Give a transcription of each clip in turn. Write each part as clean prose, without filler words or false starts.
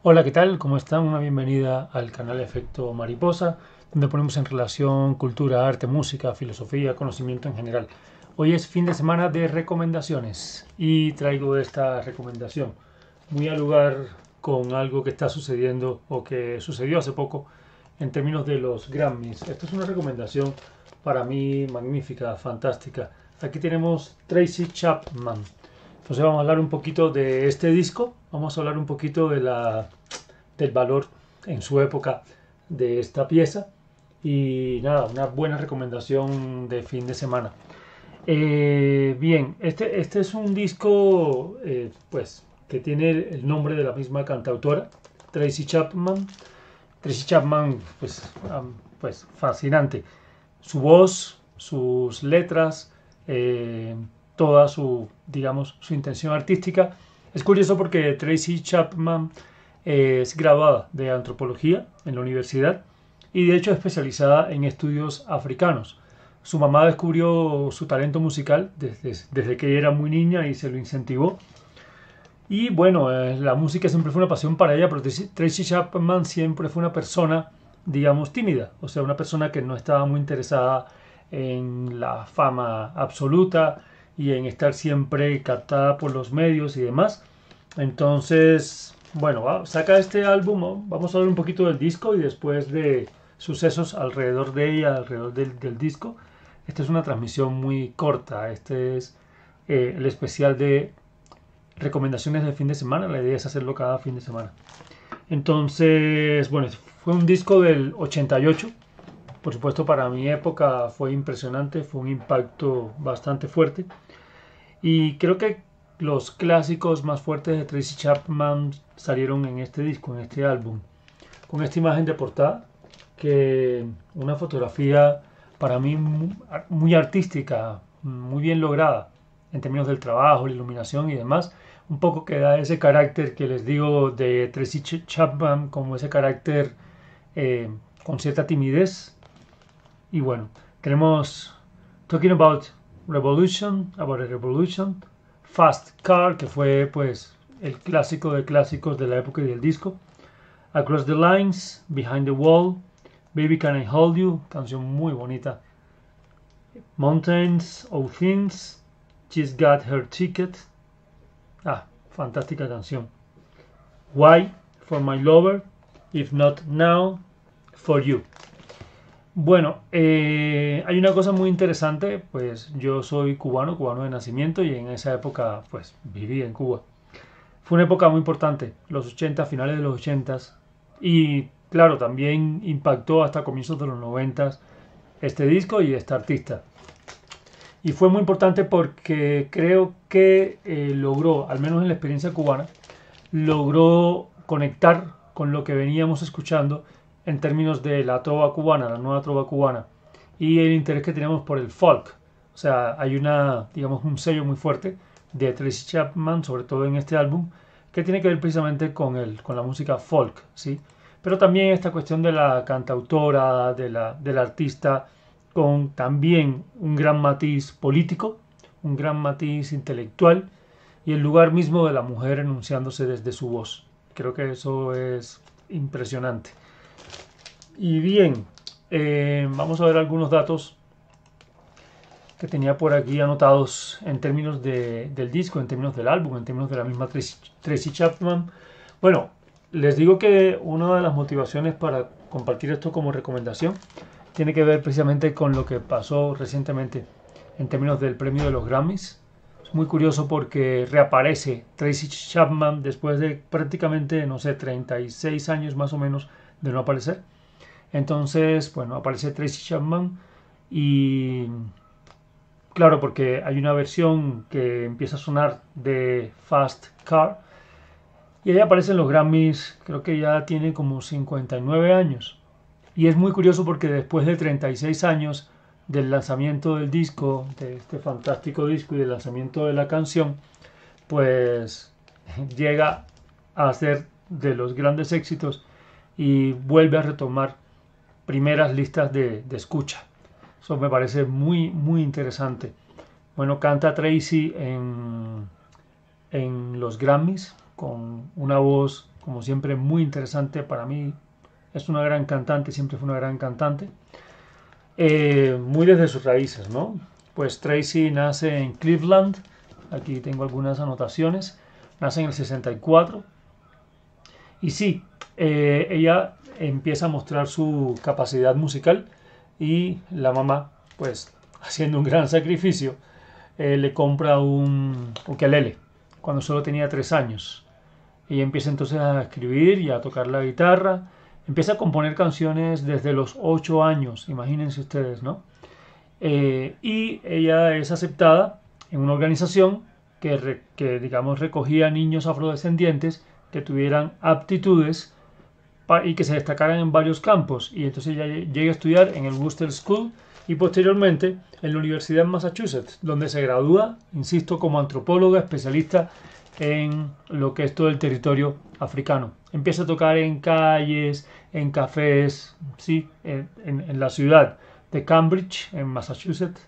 Hola, ¿qué tal? ¿Cómo están? Una bienvenida al canal Efecto Mariposa, donde ponemos en relación cultura, arte, música, filosofía, conocimiento en general. Hoy es fin de semana de recomendaciones y traigo esta recomendación muy al lugar con algo que está sucediendo o que sucedió hace poco en términos de los Grammys. Esta es una recomendación para mí magnífica, fantástica. Aquí tenemos Tracy Chapman. Entonces vamos a hablar un poquito de este disco, vamos a hablar un poquito del valor en su época de esta pieza y nada, una buena recomendación de fin de semana. Bien, este es un disco pues que tiene el nombre de la misma cantautora, Tracy Chapman. Tracy Chapman, pues fascinante. Su voz, sus letras, toda su, digamos, su intención artística. Es curioso porque Tracy Chapman es graduada de antropología en la universidad y de hecho especializada en estudios africanos. Su mamá descubrió su talento musical desde que era muy niña y se lo incentivó. Y bueno, la música siempre fue una pasión para ella, pero Tracy Chapman siempre fue una persona, digamos, tímida. O sea, una persona que no estaba muy interesada en la fama absoluta y en estar siempre captada por los medios y demás. Entonces, bueno, saca este álbum, ¿no? Vamos a ver un poquito del disco y después de sucesos alrededor de ella, alrededor del disco. Esta es una transmisión muy corta. Este es el especial de recomendaciones de fin de semana. La idea es hacerlo cada fin de semana. Entonces, bueno, fue un disco del 88. Por supuesto, para mi época fue impresionante, fue un impacto bastante fuerte. Y creo que los clásicos más fuertes de Tracy Chapman salieron en este disco, en este álbum. Con esta imagen de portada, que una fotografía para mí muy artística, muy bien lograda en términos del trabajo, la iluminación y demás, un poco que da ese carácter que les digo de Tracy Chapman, como ese carácter con cierta timidez. Y bueno, tenemos Talking About a Revolution, Fast Car, que fue pues el clásico de clásicos de la época y del disco, Across the Lines, Behind the Wall, Baby Can I Hold You, canción muy bonita, Mountains of Things, She's Got Her Ticket, fantástica canción, Why, For My Lover, If Not Now, For You. Bueno, hay una cosa muy interesante, pues yo soy cubano, cubano de nacimiento y en esa época pues viví en Cuba. Fue una época muy importante, los 80, finales de los 80 y claro, también impactó hasta comienzos de los 90 este disco y este artista. Y fue muy importante porque creo que logró, al menos en la experiencia cubana, logró conectar con lo que veníamos escuchando en términos de la trova cubana, la nueva trova cubana, y el interés que tenemos por el folk. O sea, hay una, digamos, un sello muy fuerte de Tracy Chapman, sobre todo en este álbum, que tiene que ver precisamente con la música folk, ¿sí? Pero también esta cuestión de la cantautora, del artista, con también un gran matiz político, un gran matiz intelectual y el lugar mismo de la mujer enunciándose desde su voz. Creo que eso es impresionante. Y bien, vamos a ver algunos datos que tenía por aquí anotados en términos del disco, en términos del álbum, en términos de la misma Tracy Chapman. Bueno, les digo que una de las motivaciones para compartir esto como recomendación tiene que ver precisamente con lo que pasó recientemente en términos del premio de los Grammys. Es muy curioso porque reaparece Tracy Chapman después de prácticamente, no sé, 36 años más o menos de no aparecer. Entonces, bueno, aparece Tracy Chapman y claro, porque hay una versión que empieza a sonar de Fast Car y ella aparece en los Grammys, creo que ya tiene como 59 años. Y es muy curioso porque después de 36 años del lanzamiento del disco, de este fantástico disco y del lanzamiento de la canción, pues llega a ser de los grandes éxitos y vuelve a retomar primeras listas de escucha. Eso me parece muy, muy interesante. Bueno, canta Tracy en los Grammys con una voz como siempre, muy interesante para mí. Es una gran cantante, siempre fue una gran cantante. Muy desde sus raíces, ¿no? Pues Tracy nace en Cleveland, aquí tengo algunas anotaciones, nace en el 64 y sí, ella empieza a mostrar su capacidad musical y la mamá, pues haciendo un gran sacrificio, le compra un ukelele cuando solo tenía 3 años. Ella empieza entonces a escribir y a tocar la guitarra. Empieza a componer canciones desde los 8 años, imagínense ustedes, ¿no? Y ella es aceptada en una organización que, digamos, recogía niños afrodescendientes que tuvieran aptitudes y que se destacaran en varios campos. Y entonces ella llega a estudiar en el Wooster School y posteriormente en la Universidad de Massachusetts, donde se gradúa, insisto, como antropóloga especialista en lo que es todo el territorio africano. Empieza a tocar en calles, en cafés, sí, en la ciudad de Cambridge, en Massachusetts.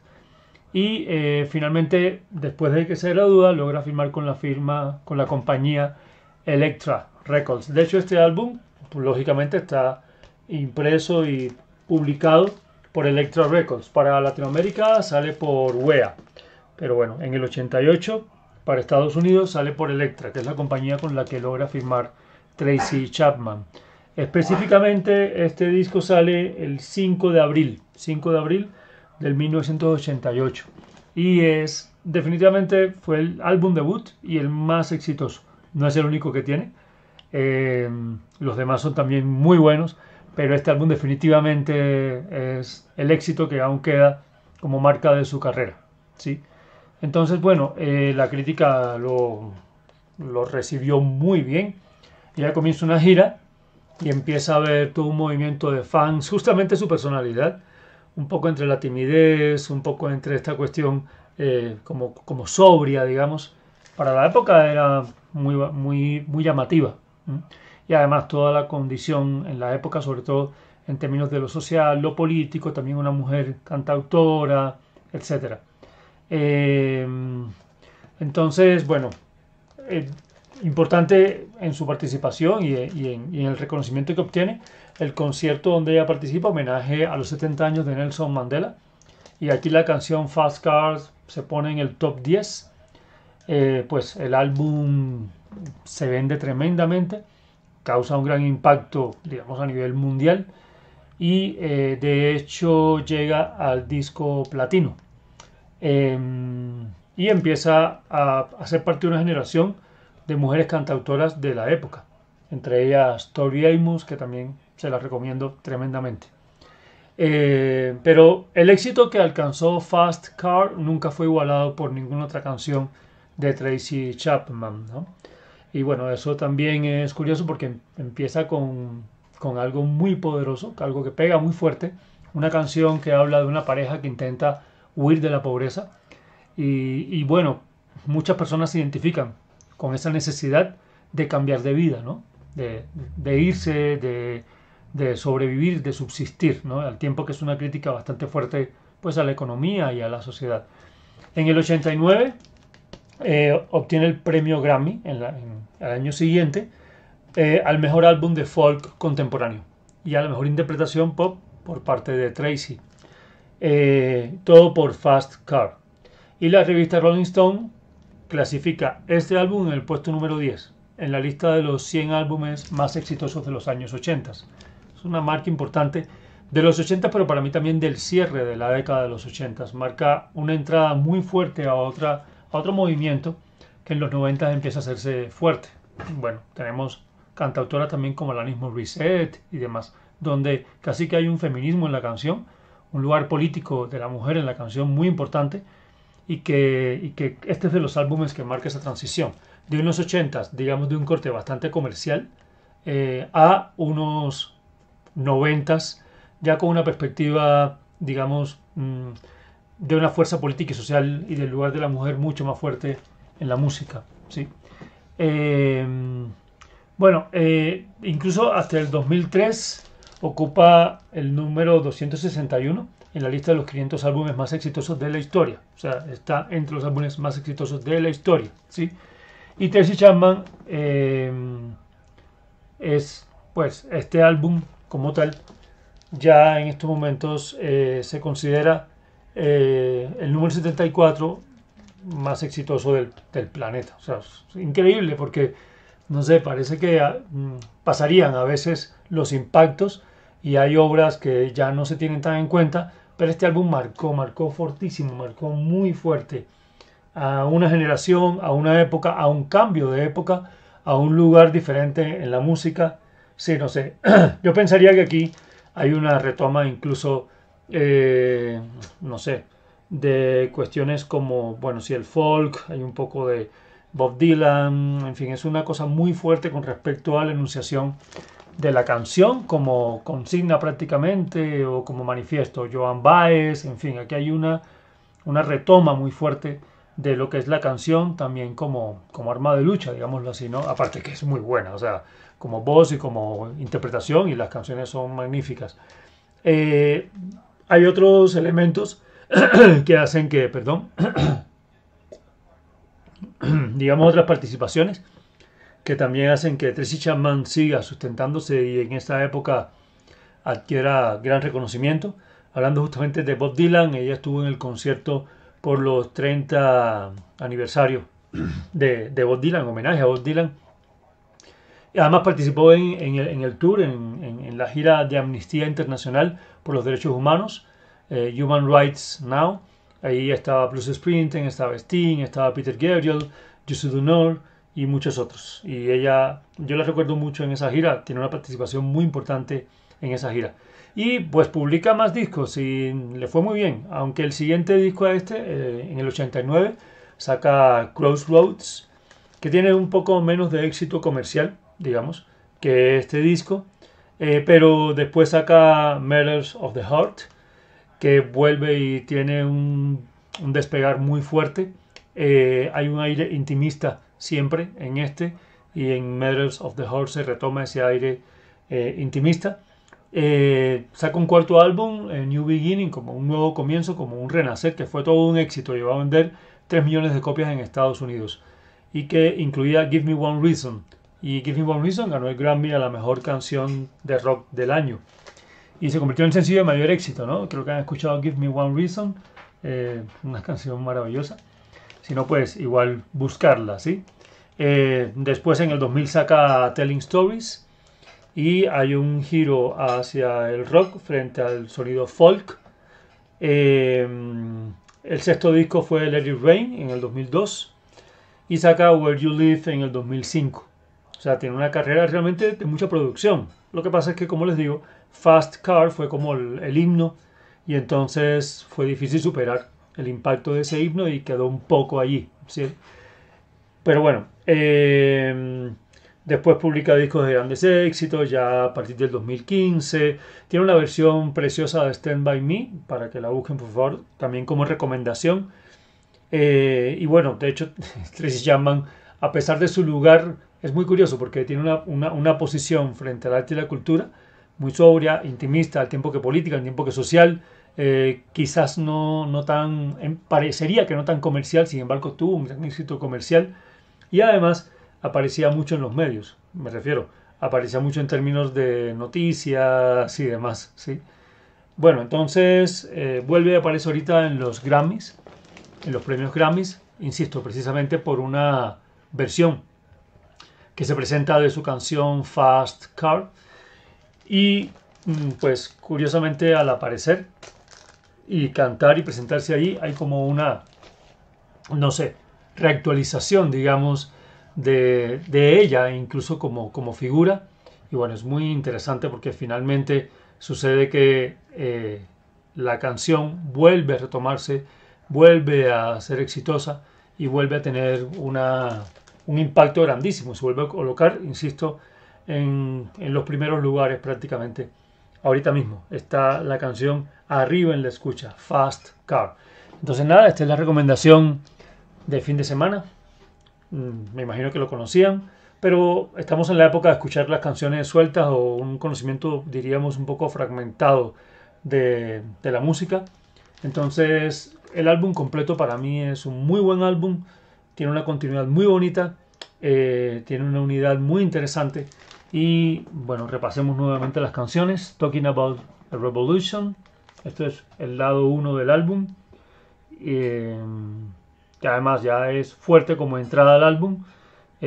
Y finalmente, después de que se gradúa, logra firmar con la compañía Elektra Records. De hecho, este álbum, pues, lógicamente, está impreso y publicado por Elektra Records. Para Latinoamérica sale por WEA. Pero bueno, en el 88, para Estados Unidos, sale por Elektra, que es la compañía con la que logra firmar Tracy Chapman. Específicamente, este disco sale el 5 de abril del 1988. Y definitivamente fue el álbum debut y el más exitoso. No es el único que tiene. Los demás son también muy buenos, pero este álbum definitivamente es el éxito que aún queda como marca de su carrera, ¿sí? Entonces, bueno, la crítica lo recibió muy bien. Ya comienza una gira y empieza a ver todo un movimiento de fans, justamente su personalidad, un poco entre la timidez, un poco entre esta cuestión como sobria, digamos. Para la época era muy llamativa. Y además toda la condición en la época, sobre todo en términos de lo social, lo político, también una mujer cantautora, etcétera. Entonces, bueno, importante en su participación y en el reconocimiento que obtiene el concierto donde ella participa, homenaje a los 70 años de Nelson Mandela. Y aquí la canción Fast Cars se pone en el top 10. Pues el álbum se vende tremendamente, causa un gran impacto, digamos, a nivel mundial y de hecho llega al disco platino. Y empieza a ser parte de una generación de mujeres cantautoras de la época, entre ellas Tori Amos, que también se la recomiendo tremendamente. Pero el éxito que alcanzó Fast Car nunca fue igualado por ninguna otra canción de Tracy Chapman, ¿no? Y bueno, eso también es curioso porque empieza con algo muy poderoso, algo que pega muy fuerte, una canción que habla de una pareja que intenta huir de la pobreza y bueno, muchas personas se identifican con esa necesidad de cambiar de vida, ¿no? De irse, de sobrevivir, de subsistir, ¿no? Al tiempo que es una crítica bastante fuerte pues a la economía y a la sociedad. En el 89 obtiene el premio Grammy al año siguiente al mejor álbum de folk contemporáneo y a la mejor interpretación pop por parte de Tracy. Todo por Fast Car. Y la revista Rolling Stone clasifica este álbum en el puesto número 10 en la lista de los 100 álbumes más exitosos de los años 80. Es una marca importante de los 80, pero para mí también del cierre de la década de los 80. Marca una entrada muy fuerte a otro movimiento que en los 90 empieza a hacerse fuerte. Bueno, tenemos cantautoras también como Alanis Morissette y demás, donde casi que hay un feminismo en la canción, un lugar político de la mujer en la canción muy importante y que este es de los álbumes que marca esa transición de unos 80, digamos de un corte bastante comercial, a unos 90 ya con una perspectiva, digamos, de una fuerza política y social y del lugar de la mujer mucho más fuerte en la música, ¿sí? Bueno, incluso hasta el 2003 ocupa el número 261 en la lista de los 500 álbumes más exitosos de la historia. O sea, está entre los álbumes más exitosos de la historia, ¿sí? Y Tracy Chapman es pues este álbum como tal ya en estos momentos se considera el número 74 más exitoso del planeta. O sea, es increíble porque, no sé, parece que pasarían a veces los impactos y hay obras que ya no se tienen tan en cuenta, pero este álbum marcó fortísimo, marcó muy fuerte a una generación, a una época, a un cambio de época, a un lugar diferente en la música. Sí, no sé. Yo pensaría que aquí hay una retoma incluso, no sé, de cuestiones como, bueno, si el folk, hay un poco de Bob Dylan, en fin, es una cosa muy fuerte con respecto a la enunciación de la canción como consigna prácticamente o como manifiesto. Joan Baez, en fin, aquí hay una retoma muy fuerte de lo que es la canción también como arma de lucha, digámoslo así, ¿no? Aparte que es muy buena, o sea, como voz y como interpretación y las canciones son magníficas. Eh, Hay otros elementos que hacen que, perdón, digamos otras participaciones que también hacen que Tracy Chapman siga sustentándose y en esta época adquiera gran reconocimiento. Hablando justamente de Bob Dylan, ella estuvo en el concierto por los 30 aniversarios de Bob Dylan, homenaje a Bob Dylan. Y además participó en el tour, en la gira de Amnistía Internacional por los Derechos Humanos, Human Rights Now. Ahí estaba Bruce Springsteen, estaba Sting, estaba Peter Gabriel, Jussi Dunor y muchos otros. Y ella, yo la recuerdo mucho en esa gira, tiene una participación muy importante en esa gira. Y pues publica más discos y le fue muy bien, aunque el siguiente disco a este, en el 89, saca Crossroads, que tiene un poco menos de éxito comercial, digamos, que este disco, pero después saca Matters of the Heart, que vuelve y tiene un despegar muy fuerte. Hay un aire intimista siempre en este, y en Matters of the Heart se retoma ese aire intimista. Saca un cuarto álbum, New Beginning, como un nuevo comienzo, como un renacer, que fue todo un éxito, llegó a vender 3 millones de copias en Estados Unidos y que incluía Give Me One Reason. Y Give Me One Reason ganó el Grammy a la mejor canción de rock del año y se convirtió en el sencillo de mayor éxito, ¿no? Creo que han escuchado Give Me One Reason, una canción maravillosa. Si no, pues igual buscarla, ¿sí? Después en el 2000 saca Telling Stories y hay un giro hacia el rock frente al sonido folk. El sexto disco fue Let It Rain en el 2002 y saca Where You Live en el 2005. O sea, tiene una carrera realmente de mucha producción. Lo que pasa es que, como les digo, Fast Car fue como el himno y entonces fue difícil superar el impacto de ese himno y quedó un poco allí, ¿sí? Pero bueno, después publica discos de grandes éxitos, ya a partir del 2015. Tiene una versión preciosa de Stand By Me, para que la busquen por favor, también como recomendación. Y bueno, de hecho, Tracy Chapman, a pesar de su lugar, es muy curioso porque tiene una posición frente al arte y la cultura muy sobria, intimista, al tiempo que política, al tiempo que social, quizás no tan, parecería que no tan comercial, sin embargo tuvo un gran éxito comercial y además aparecía mucho en los medios, me refiero, aparecía mucho en términos de noticias y demás, ¿sí? Bueno, entonces vuelve a aparecer ahorita en los Grammys, en los premios Grammys, insisto, precisamente por una versión que se presenta de su canción Fast Car y pues curiosamente al aparecer y cantar y presentarse ahí hay como una, no sé, reactualización, digamos, de ella, incluso como figura. Y bueno, es muy interesante porque finalmente sucede que la canción vuelve a retomarse, vuelve a ser exitosa y vuelve a tener un impacto grandísimo. Se vuelve a colocar, insisto, en los primeros lugares prácticamente. Ahorita mismo está la canción arriba en la escucha, Fast Car. Entonces nada, esta es la recomendación de fin de semana. Me imagino que lo conocían, pero estamos en la época de escuchar las canciones sueltas o un conocimiento, diríamos, un poco fragmentado de la música. Entonces el álbum completo para mí es un muy buen álbum, tiene una continuidad muy bonita, tiene una unidad muy interesante Y bueno, repasemos nuevamente las canciones. Talking About a Revolution. Esto es el lado 1 del álbum. Que además ya es fuerte como entrada al álbum. Yo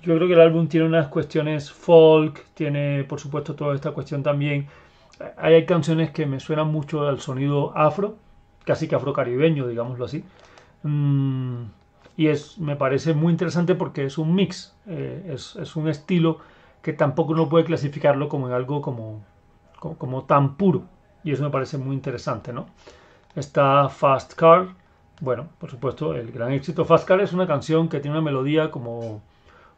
creo que el álbum tiene unas cuestiones folk, tiene por supuesto toda esta cuestión también. Hay canciones que me suenan mucho al sonido afro, casi que afrocaribeño, digámoslo así. Y me parece muy interesante porque es un mix, es un estilo que tampoco uno puede clasificarlo como en algo como tan puro. Y eso me parece muy interesante, ¿no? Está Fast Car. Bueno, por supuesto, el gran éxito. Fast Car es una canción que tiene una melodía como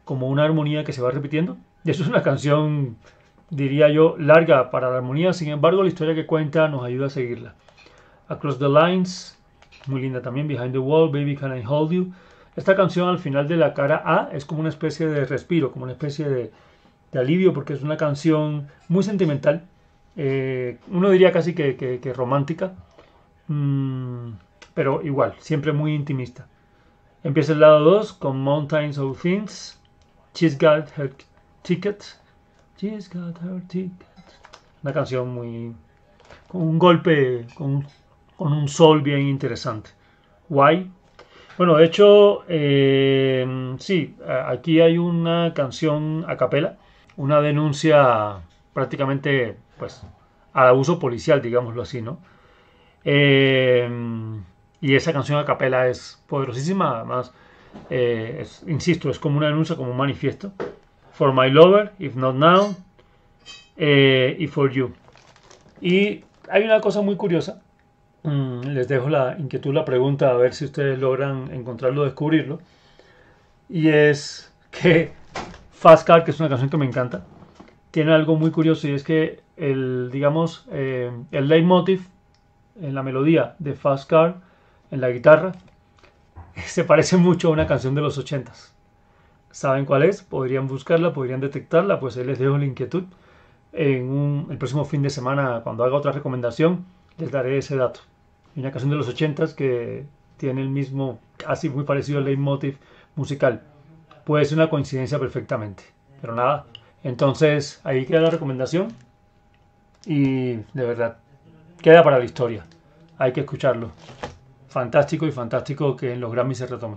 una armonía que se va repitiendo. Y eso es una canción, diría yo, larga para la armonía. Sin embargo, la historia que cuenta nos ayuda a seguirla. Across the Lines, muy linda también. Behind the Wall, Baby Can I Hold You. Esta canción al final de la cara A es como una especie de respiro, como una especie de alivio, porque es una canción muy sentimental. Uno diría casi que romántica. Pero igual, siempre muy intimista. Empieza el lado 2 con Mountains of Things. She's Got Her Ticket. She's Got Her Ticket. Una canción muy... con un golpe, con un sol bien interesante. Why? Bueno, de hecho, sí, aquí hay una canción a capela, una denuncia prácticamente, pues, al abuso policial, digámoslo así, ¿no? Eh, y esa canción a capela es poderosísima, además, insisto, es como una denuncia, como un manifiesto. For my lover, if not now, y for you. Y hay una cosa muy curiosa. Les dejo la inquietud, la pregunta, a ver si ustedes logran encontrarlo, descubrirlo. Y es que Fast Car, que es una canción que me encanta, tiene algo muy curioso y es que digamos, el leitmotiv en la melodía de Fast Car, en la guitarra, se parece mucho a una canción de los 80s. ¿Saben cuál es? Podrían buscarla, podrían detectarla, pues ahí les dejo la inquietud. El próximo fin de semana, cuando haga otra recomendación, les daré ese dato. Hay una canción de los 80s que tiene el mismo, casi muy parecido al leitmotiv musical. Puede ser una coincidencia perfectamente. Pero nada, entonces ahí queda la recomendación y de verdad, queda para la historia. Hay que escucharlo. Fantástico y fantástico que en los Grammys se retome.